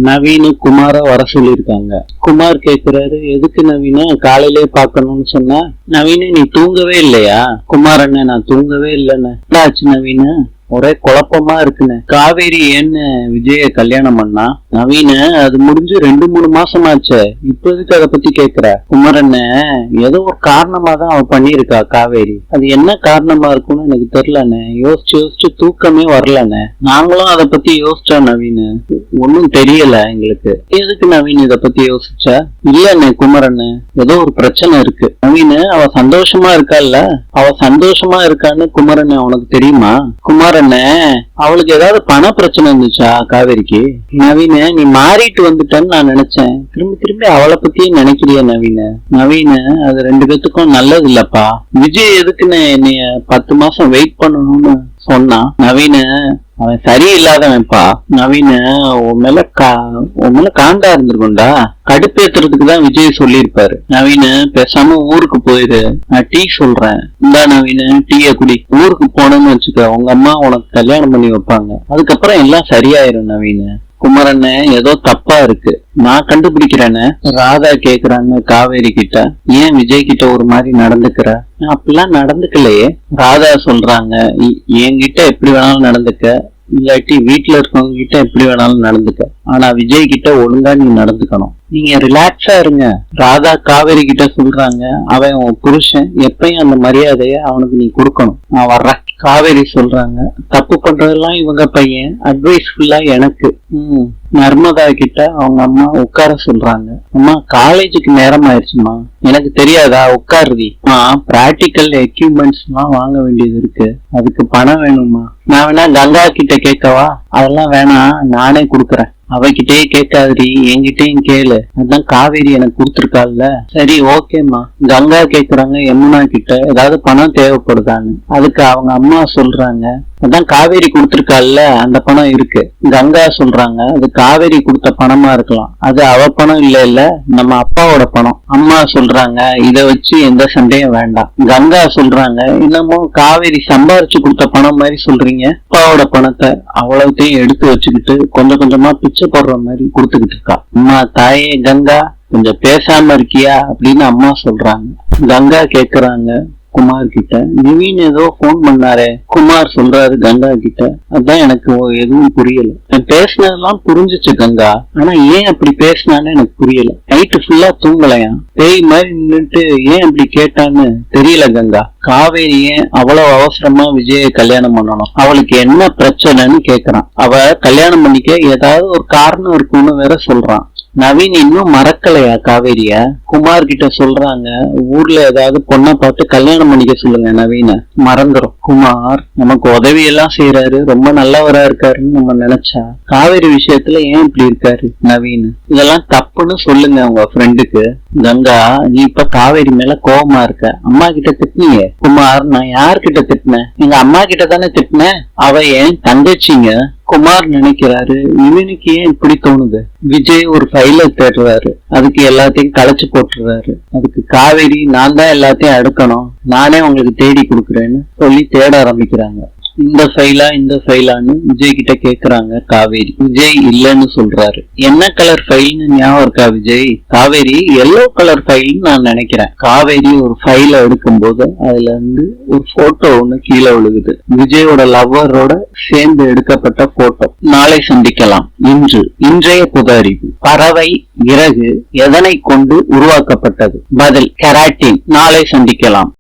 நவீனு குமார வர சொல்லியிருக்காங்க. குமார் கேக்குறாரு, எதுக்கு நவீன காலையிலே பாக்கணும்னு சொன்னா? நவீன நீ தூங்கவே இல்லையா? குமார் அண்ணன் நான் தூங்கவே இல்லைன்னு. என்னாச்சு நவீன? ஒரே குழப்பமா இருக்குன்னு. காவேரி ஏன்னு விஜய கல்யாணம் பண்ணா? நவீன அது முடிஞ்சு 2-3 மாசம் ஆச்சு, இப்போதைக்கு அதை பத்தி கேக்குற? குமரண்ண ஏதோ ஒரு காரணமா தான் அவ பண்ணிருக்கா காவேரி. அது என்ன காரணமா இருக்கும்னு எனக்கு தெரியலண்ணே. யோசிச்சு யோசிச்சு தூக்கமே வரலண்ணே. நாங்களும் அதை பத்தி யோசிச்சோம் நவீன, ஒன்னும் தெரியல எங்களுக்கு. எதுக்கு நவீன் இத பத்தி யோசிச்ச? இல்லண்ணே குமரண்ண, ஏதோ ஒரு பிரச்சனை இருக்கு. நவீன அவ சந்தோஷமா இருக்கால்ல? அவ சந்தோஷமா இருக்கான்னு குமரண்ண உனக்கு தெரியுமா? குமாரண்ண அவளுக்கு ஏதாவது பண பிரச்சனை இருந்துச்சா காவேரிக்கு? நவீன நீ மாறிட்டு வந்துட்டன்னு நான் நினைச்சேன். திரும்பி திரும்பி அவளை பத்தியே நினைக்கிறிய நவீன? நவீன அது 2 பேத்துக்கும் நல்லது இல்லப்பா. விஜய் எதுக்குன்னு என்னைய 10 மாசம் வெயிட் பண்ணணும்னு சொன்னா? நவீன அவன் சரியில்லாதவன்ப்பா. நவீன உன் மேல காண்டா இருந்திருக்கும்டா. கடுப்பேத்துறதுக்கு தான் விஜய் சொல்லியிருப்பாரு. நவீன பேசாம ஊருக்கு போயிரு, நான் டீ சொல்றேன். இந்தா நவீன டீய குடி. ஊருக்கு போனேன்னு வச்சுக்க, உங்க அம்மா உனக்கு கல்யாணம் பண்ணி வைப்பாங்க. அதுக்கப்புறம் எல்லாம் சரியாயிரும் நவீன. குமரண்ண ஏதோ தப்பா இருக்கு, நான் கண்டுபிடிக்கிறேன்னு ராதா கேக்குறாங்க காவேரி கிட்ட. ஏன் விஜய் கிட்ட ஒரு மாதிரி நடந்துக்கிற? அப்படிலாம் நடந்துக்கலையே. ராதா சொல்றாங்க, என்கிட்ட எப்படி வேணாலும் நடந்துக்க, இல்லாட்டி வீட்டுல இருக்கவங்க கிட்ட எப்படி வேணாலும் நடந்துக்க, ஆனா விஜய் கிட்ட ஒழுங்கா நீ நடந்துக்கணும். நீங்க ரிலாக்ஸா இருங்க. ராதா காவேரி கிட்ட சொல்றாங்க, அவன் உன் புருஷன், எப்பயும் அந்த மரியாதைய அவனுக்கு நீ கொடுக்கணும். நான் வர்றேன். காவேரி சொல்றாங்க, தப்பு பண்றதெல்லாம் இவங்க பையன், அட்வைஸ் ஃபுல்லா எனக்கு. நர்மதா கிட்ட அவங்க அம்மா உட்கார சொல்றாங்க. அம்மா காலேஜுக்கு நேரம் ஆயிடுச்சுமா. எனக்கு தெரியாதா? உட்காருதி. பிராக்டிக்கல் எக்யூப்மெண்ட்ஸ் எல்லாம் வாங்க வேண்டியது இருக்கு, அதுக்கு பணம் வேணுமா? நான் வேணா கங்கா கிட்ட கேட்கவா? அதெல்லாம் வேணாம், நானே குடுக்கறேன். அவகிட்டயே கேட்காதடி, என்கிட்டயும் கேளு. அதான் காவேரி எனக்கு கொடுத்துருக்காள்ல. சரி ஓகேம்மா. கங்கா கேக்குறாங்க யமுனா கிட்ட ஏதாவது பணம் தேவைப்படுதான்னு. அதுக்கு அவங்க அம்மா சொல்றாங்க, அதான் காவேரி கொடுத்துருக்காள்ல, அந்த பணம் இருக்கு. கங்கா சொல்றாங்க, அது காவேரி கொடுத்த பணமா இருக்கலாம், அது அவ பணம் இல்ல, நம்ம அப்பாவோட பணம். அம்மா சொல்றாங்க, இத வச்சு எந்த சண்டையும் வேண்டாம். கங்கா சொல்றாங்க, இன்னமும் காவேரி சம்பாரிச்சு கொடுத்த பணம் மாதிரி சொல்றீங்க. அப்பாவோட பணத்தை அவ்வளவுத்தையும் எடுத்து வச்சுக்கிட்டு கொஞ்சம் கொஞ்சமா பிச்சை போடுற மாதிரி கொடுத்துக்கிட்டு இருக்கா. அம்மா தாயே கங்கா, கொஞ்சம் பேசாம இருக்கியா அப்படின்னு அம்மா சொல்றாங்க. கங்கா கேக்குறாங்க குமார் கிட்ட, நிவீன் ஏதோ போன் பண்ணாரே. குமார் சொல்றாரு கங்கா கிட்ட, அதான் எனக்கு எதுவும் புரியல. பேசினதெல்லாம் புரிஞ்சிச்சு கங்கா, ஆனா ஏன் அப்படி பேசினான்னு எனக்கு புரியல. நைட்டு ஃபுல்லா தூங்கலையா, பேய் மாதிரி நின்றுட்டு ஏன் அப்படி கேட்டான்னு தெரியல கங்கா. காவேரி ஏன் அவ்வளவு அவசரமா விஜய கல்யாணம் பண்ணணும்? அவளுக்கு என்ன பிரச்சனைன்னு கேக்குறான். அவ கல்யாணம் பண்ணிக்க ஏதாவது ஒரு காரணம் இருக்குன்னு வேற சொல்றான். நவீன் இன்னும் மறக்கலையா காவேரிய? குமார் கிட்ட சொல்றாங்க, ஊர்ல ஏதாவது பொண்ணை பார்த்து கல்யாணம் பண்ணிக்க சொல்லுங்க நவீன. மறந்துடும். குமார் நமக்கு உதவி எல்லாம் செய்யறாரு, ரொம்ப நல்லவரா இருக்காருன்னு நம்ம நினைச்சா, காவேரி விஷயத்துல ஏன் இப்படி இருக்காரு நவீன்? இதெல்லாம் தப்புன்னு சொல்லுங்க உங்க ஃப்ரெண்டுக்கு. கங்கா, நீ இப்ப காவேரி மேல கோபமா இருக்க. அம்மா கிட்ட திட்டினீங்க. குமார், நான் யார்கிட்ட திட்டினேன்? எங்க அம்மா கிட்ட தானே திட்டினேன். அவ ஏன் தங்கச்சிங்க. குமார் நினைக்கிறாரு, இவனுக்கு ஏன் இப்படி தோணுது? விஜய் ஒரு ஃபைல தேடுறாரு, அதுக்கு எல்லாத்தையும் களைச்சு போட்டுறாரு. அதுக்கு காவேரி, நான் தான் எல்லாத்தையும் அடுக்கணும், நானே உங்களுக்கு தேடி கொடுக்குறேன்னு சொல்லி தேட ஆரம்பிக்கிறாங்க. இந்த ஃபைலான்னு விஜய் கிட்ட கேக்குறாங்க காவேரி. விஜய் இல்லன்னு சொல்றாரு. என்ன கலர் ஃபைல்னு ஞாபகம் இருக்கா விஜய்? காவேரி, எல்லோ கலர் ஃபைல்னு நான் நினைக்கிறேன். காவேரி ஒரு ஃபைல எடுக்கும் போது அதுல இருந்து ஒரு போட்டோ ஒண்ணு கீழே விழுகுது. விஜயோட லவ்வரோட சேர்ந்து எடுக்கப்பட்ட போட்டோ. நாளை சந்திக்கலாம். இன்றைய பொது அறிவு. பறவை இறகு எதனை கொண்டு உருவாக்கப்பட்டது? பதில், கெராட்டின். நாளை சந்திக்கலாம்.